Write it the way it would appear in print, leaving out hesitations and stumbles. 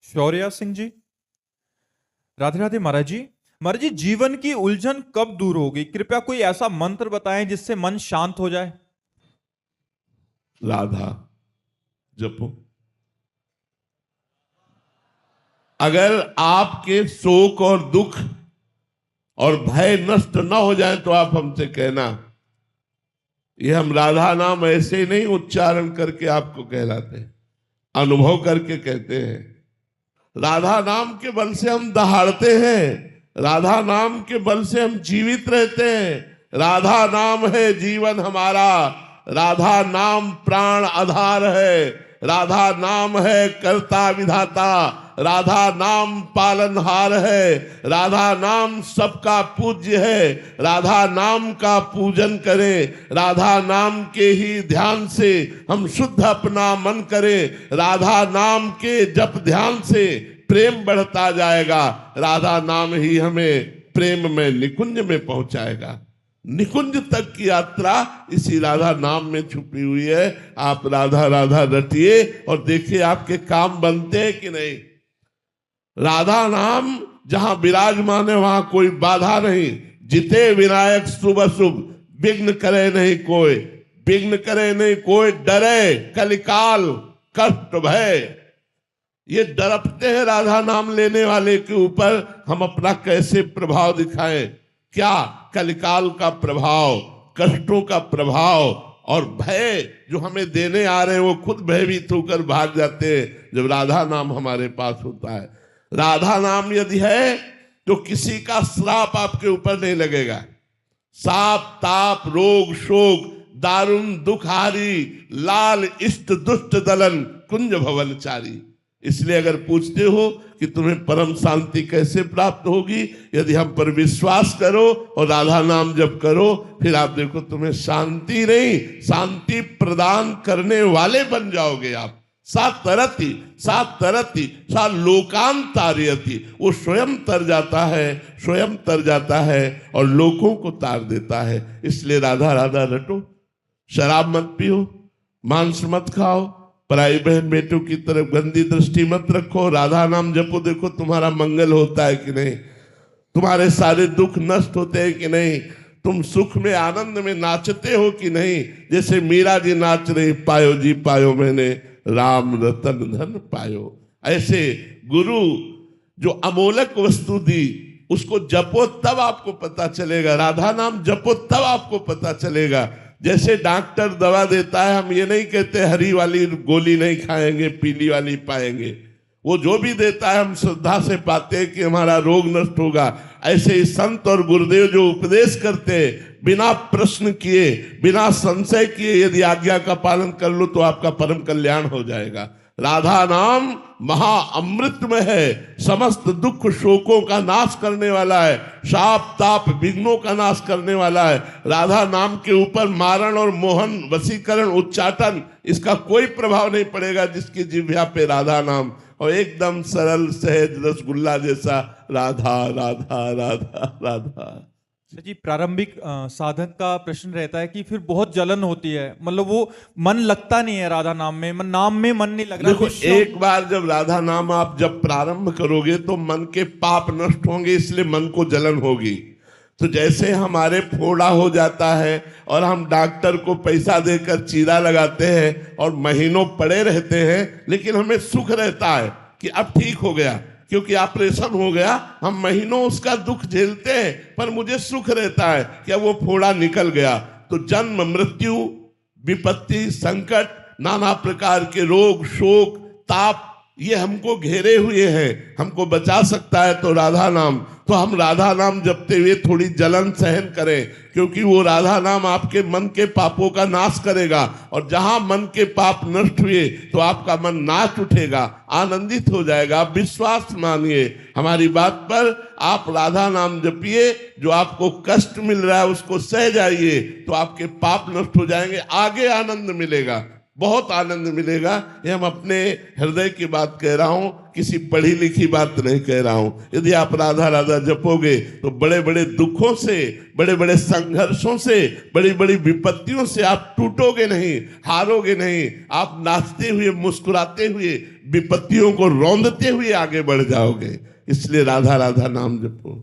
शौर्या सिंह जी। राधे राधे महाराज जी। महाराज जी, जीवन की उलझन कब दूर होगी? कृपया कोई ऐसा मंत्र बताएं जिससे मन शांत हो जाए। राधा जपो। अगर आपके शोक और दुख और भय नष्ट न हो जाए तो आप हमसे कहना। ये हम राधा नाम ऐसे नहीं उच्चारण करके आपको कहलाते, अनुभव करके कहते हैं। राधा नाम के बल से हम दहाड़ते हैं, राधा नाम के बल से हम जीवित रहते हैं। राधा नाम है जीवन हमारा, राधा नाम प्राण आधार है, राधा नाम है कर्ता विधाता, राधा नाम पालनहार है, राधा नाम सबका पूज्य है। राधा नाम का पूजन करें, राधा नाम के ही ध्यान से हम शुद्ध अपना मन करें। राधा नाम के जप ध्यान से प्रेम बढ़ता जाएगा। राधा नाम ही हमें प्रेम में निकुंज में पहुंचाएगा। निकुंज तक की यात्रा इसी राधा नाम में छुपी हुई है। आप राधा राधा रटिए और देखिए आपके काम बनते हैं कि नहीं। राधा नाम जहां विराजमान है वहां कोई बाधा नहीं। जिते विनायक शुभ शुभ, विघ्न करे नहीं कोई, विघ्न करे नहीं कोई, डरे कलिकाल कष्ट भय। ये डरपते हैं राधा नाम लेने वाले के ऊपर हम अपना कैसे प्रभाव दिखाएं। क्या कलिकाल का प्रभाव, कष्टों का प्रभाव और भय जो हमें देने आ रहे हैं वो खुद भयभीत होकर भाग जाते हैं जब राधा नाम हमारे पास होता है। राधा नाम यदि है तो किसी का श्राप आपके ऊपर नहीं लगेगा। साप ताप रोग शोक दारुण दुखारी, लाल इष्ट दुष्ट दलन कुंज भवनचारी। इसलिए अगर पूछते हो कि तुम्हें परम शांति कैसे प्राप्त होगी, यदि हम पर विश्वास करो और राधा नाम जप करो, फिर आप देखो तुम्हें शांति नहीं शांति प्रदान करने वाले बन जाओगे आप। सा तरती सा लोकांतार्यति। वो स्वयं तर जाता है, स्वयं तर जाता है और लोगों को तार देता है। इसलिए राधा राधा रटो, शराब मत पियो, मांस मत खाओ, पराई बहन बेटों की तरफ गंदी दृष्टि मत रखो, राधा नाम जपो। देखो तुम्हारा मंगल होता है कि नहीं, तुम्हारे सारे दुख नष्ट होते हैं कि नहीं, तुम सुख में आनंद में नाचते हो कि नहीं। जैसे मीरा जी नाच रही, पायो जी पायो मैंने राम रतन धन पायो। ऐसे गुरु जो अमोलक वस्तु दी उसको जपो तब आपको पता चलेगा। राधा नाम जपो तब आपको पता चलेगा। जैसे डॉक्टर दवा देता है, हम ये नहीं कहते हरी वाली गोली नहीं खाएंगे पीली वाली पाएंगे। वो जो भी देता है हम श्रद्धा से पाते हैं कि हमारा रोग नष्ट होगा। ऐसे ही संत और गुरुदेव जो उपदेश करते हैं बिना प्रश्न किए बिना संशय किए यदि आज्ञा का पालन कर लो तो आपका परम कल्याण हो जाएगा। राधा नाम महा अमृत में है, समस्त दुख शोकों का नाश करने वाला है, शाप ताप विघ्नों का नाश करने वाला है। राधा नाम के ऊपर मारण और मोहन वशीकरण उच्चाटन इसका कोई प्रभाव नहीं पड़ेगा जिसकी जिह्वा पे राधा नाम। और एकदम सरल सहज रसगुल्ला जैसा राधा राधा राधा राधा। जी, प्रारंभिक साधक का प्रश्न रहता है कि फिर बहुत जलन होती है, मतलब वो मन लगता नहीं है राधा नाम में, नाम में मन नहीं लग रहा। देखो एक बार जब राधा नाम आप जब प्रारंभ करोगे तो मन के पाप नष्ट होंगे, इसलिए मन को जलन होगी। तो जैसे हमारे फोड़ा हो जाता है और हम डॉक्टर को पैसा देकर चीरा लगाते हैं और महीनों पड़े रहते हैं, लेकिन हमें सुख रहता है कि अब ठीक हो गया क्योंकि ऑपरेशन हो गया। हम महीनों उसका दुख झेलते हैं पर मुझे सुख रहता है कि अब वो फोड़ा निकल गया। तो जन्म मृत्यु विपत्ति संकट नाना प्रकार के रोग शोक ताप ये हमको घेरे हुए हैं, हमको बचा सकता है तो राधा नाम। तो हम राधा नाम जपते हुए थोड़ी जलन सहन करें, क्योंकि वो राधा नाम आपके मन के पापों का नाश करेगा। और जहां मन के पाप नष्ट हुए तो आपका मन नाच उठेगा, आनंदित हो जाएगा। आप विश्वास मानिए हमारी बात पर, आप राधा नाम जपिए। जो आपको कष्ट मिल रहा है उसको सह जाइए तो आपके पाप नष्ट हो जाएंगे, आगे आनंद मिलेगा, बहुत आनंद मिलेगा। ये हम अपने हृदय की बात कह रहा हूं कि किसी पढ़ी लिखी बात नहीं कह रहा हूं। यदि आप राधा राधा जपोगे तो बड़े बड़े दुखों से, बड़े बड़े संघर्षों से, बड़ी बड़ी विपत्तियों से आप टूटोगे नहीं, हारोगे नहीं। आप नाचते हुए, मुस्कुराते हुए, विपत्तियों को रौंदते हुए आगे बढ़ जाओगे। इसलिए राधा राधा नाम जपो।